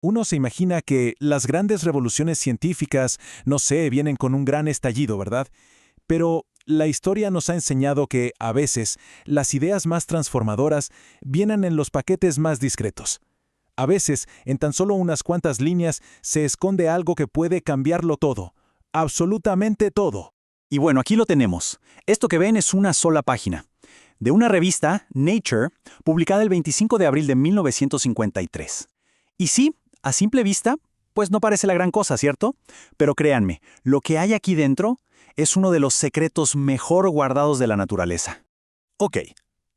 Uno se imagina que las grandes revoluciones científicas, no sé, vienen con un gran estallido, ¿verdad? Pero la historia nos ha enseñado que, a veces, las ideas más transformadoras vienen en los paquetes más discretos. A veces, en tan solo unas cuantas líneas, se esconde algo que puede cambiarlo todo. Absolutamente todo. Y bueno, aquí lo tenemos. Esto que ven es una sola página, de una revista, Nature, publicada el 25 de abril de 1953. Y sí, a simple vista, pues no parece la gran cosa, ¿cierto? Pero créanme, lo que hay aquí dentro es uno de los secretos mejor guardados de la naturaleza. Ok,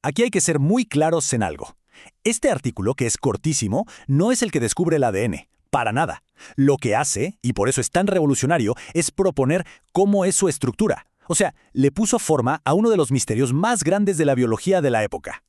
aquí hay que ser muy claros en algo. Este artículo, que es cortísimo, no es el que descubre el ADN, para nada. Lo que hace, y por eso es tan revolucionario, es proponer cómo es su estructura. O sea, le puso forma a uno de los misterios más grandes de la biología de la época.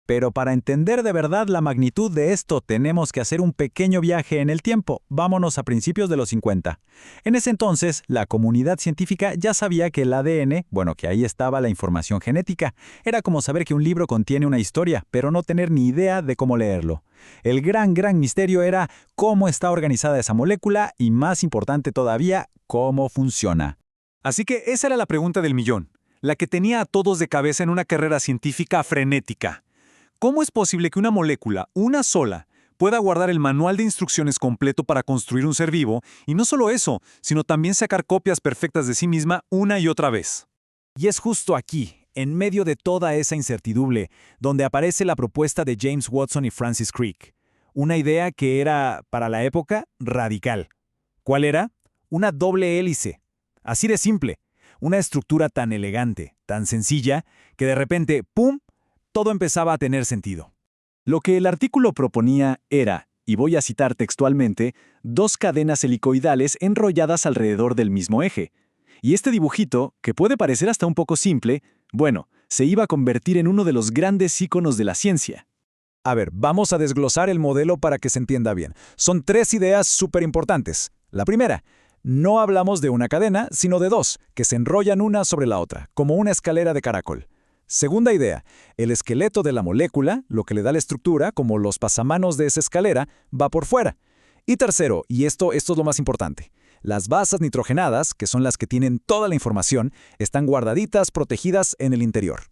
Pero para entender de verdad la magnitud de esto, tenemos que hacer un pequeño viaje en el tiempo. Vámonos a principios de los 50. En ese entonces, la comunidad científica ya sabía que el ADN, que ahí estaba la información genética. Era como saber que un libro contiene una historia, pero no tener ni idea de cómo leerlo. El gran misterio era cómo está organizada esa molécula y, más importante todavía, cómo funciona. Así que esa era la pregunta del millón, la que tenía a todos de cabeza en una carrera científica frenética. ¿Cómo es posible que una molécula, una sola, pueda guardar el manual de instrucciones completo para construir un ser vivo, y no solo eso, sino también sacar copias perfectas de sí misma una y otra vez? Y es justo aquí, en medio de toda esa incertidumbre, donde aparece la propuesta de James Watson y Francis Crick. Una idea que era, para la época, radical. ¿Cuál era? Una doble hélice. Así de simple. Una estructura tan elegante, tan sencilla, que de repente, ¡pum!, todo empezaba a tener sentido. Lo que el artículo proponía era, y voy a citar textualmente, dos cadenas helicoidales enrolladas alrededor del mismo eje. Y este dibujito, que puede parecer hasta un poco simple, se iba a convertir en uno de los grandes íconos de la ciencia. A ver, vamos a desglosar el modelo para que se entienda bien. Son 3 ideas súper importantes. La primera, no hablamos de una cadena, sino de 2, que se enrollan una sobre la otra, como una escalera de caracol. Segunda idea, el esqueleto de la molécula, lo que le da la estructura, como los pasamanos de esa escalera, va por fuera. Y tercero, y esto es lo más importante, las basas nitrogenadas, que son las que tienen toda la información, están guardaditas, protegidas en el interior.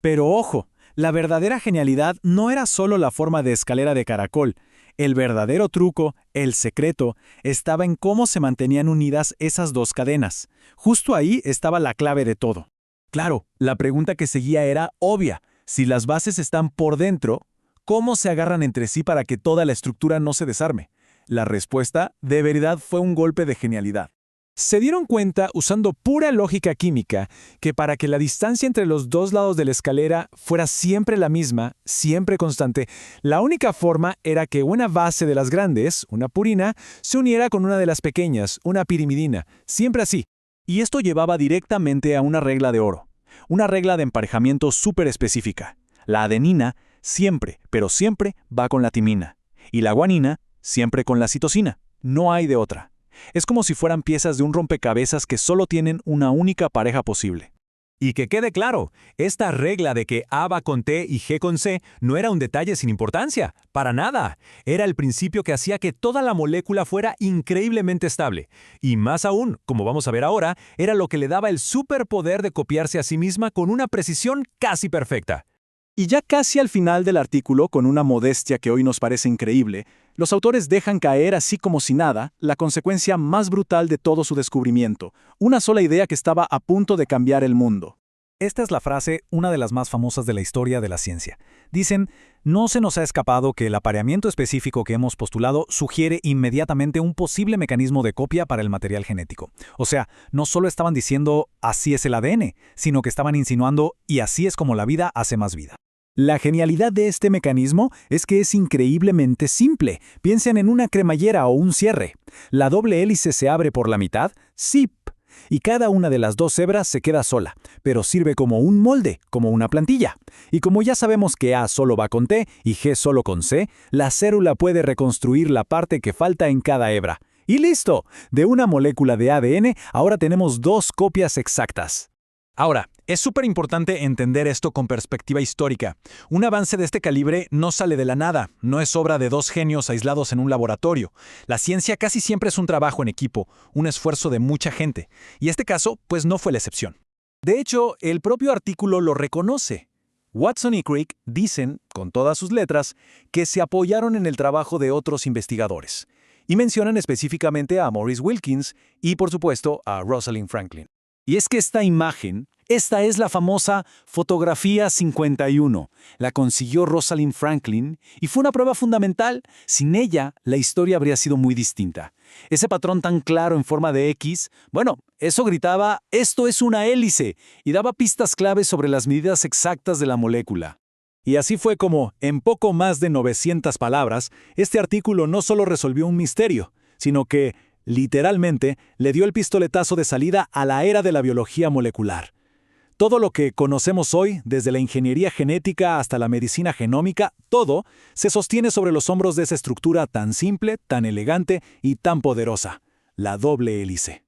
Pero ojo, la verdadera genialidad no era solo la forma de escalera de caracol. El verdadero truco, el secreto, estaba en cómo se mantenían unidas esas 2 cadenas. Justo ahí estaba la clave de todo. Claro, la pregunta que seguía era obvia. Si las bases están por dentro, ¿cómo se agarran entre sí para que toda la estructura no se desarme? La respuesta, de verdad, fue un golpe de genialidad. Se dieron cuenta, usando pura lógica química, que para que la distancia entre los 2 lados de la escalera fuera siempre la misma, siempre constante, la única forma era que una base de las grandes, una purina, se uniera con una de las pequeñas, una pirimidina, siempre así. Y esto llevaba directamente a una regla de oro, una regla de emparejamiento súper específica. La adenina siempre, pero siempre va con la timina, y la guanina siempre con la citosina. No hay de otra. Es como si fueran piezas de un rompecabezas que solo tienen una única pareja posible. Y que quede claro, esta regla de que A va con T y G con C no era un detalle sin importancia, para nada. Era el principio que hacía que toda la molécula fuera increíblemente estable. Y más aún, como vamos a ver ahora, era lo que le daba el superpoder de copiarse a sí misma con una precisión casi perfecta. Y ya casi al final del artículo, con una modestia que hoy nos parece increíble, los autores dejan caer así como si nada la consecuencia más brutal de todo su descubrimiento, una sola idea que estaba a punto de cambiar el mundo. Esta es la frase, una de las más famosas de la historia de la ciencia. Dicen, no se nos ha escapado que el apareamiento específico que hemos postulado sugiere inmediatamente un posible mecanismo de copia para el material genético. O sea, no solo estaban diciendo, así es el ADN, sino que estaban insinuando, y así es como la vida hace más vida. La genialidad de este mecanismo es que es increíblemente simple. Piensen en una cremallera o un cierre. La doble hélice se abre por la mitad, ¡zip! Y cada una de las 2 hebras se queda sola, pero sirve como un molde, como una plantilla. Y como ya sabemos que A solo va con T y G solo con C, la célula puede reconstruir la parte que falta en cada hebra. ¡Y listo! De una molécula de ADN ahora tenemos 2 copias exactas. Ahora, es súper importante entender esto con perspectiva histórica. Un avance de este calibre no sale de la nada, no es obra de dos genios aislados en un laboratorio. La ciencia casi siempre es un trabajo en equipo, un esfuerzo de mucha gente, y este caso, pues no fue la excepción. De hecho, el propio artículo lo reconoce. Watson y Crick dicen, con todas sus letras, que se apoyaron en el trabajo de otros investigadores, y mencionan específicamente a Maurice Wilkins y, por supuesto, a Rosalind Franklin. Y es que esta imagen, esta es la famosa fotografía 51. La consiguió Rosalind Franklin y fue una prueba fundamental. Sin ella, la historia habría sido muy distinta. Ese patrón tan claro en forma de X, bueno, eso gritaba, esto es una hélice, y daba pistas claves sobre las medidas exactas de la molécula. Y así fue como, en poco más de 900 palabras, este artículo no solo resolvió un misterio, sino que, literalmente, le dio el pistoletazo de salida a la era de la biología molecular. Todo lo que conocemos hoy, desde la ingeniería genética hasta la medicina genómica, todo se sostiene sobre los hombros de esa estructura tan simple, tan elegante y tan poderosa, la doble hélice.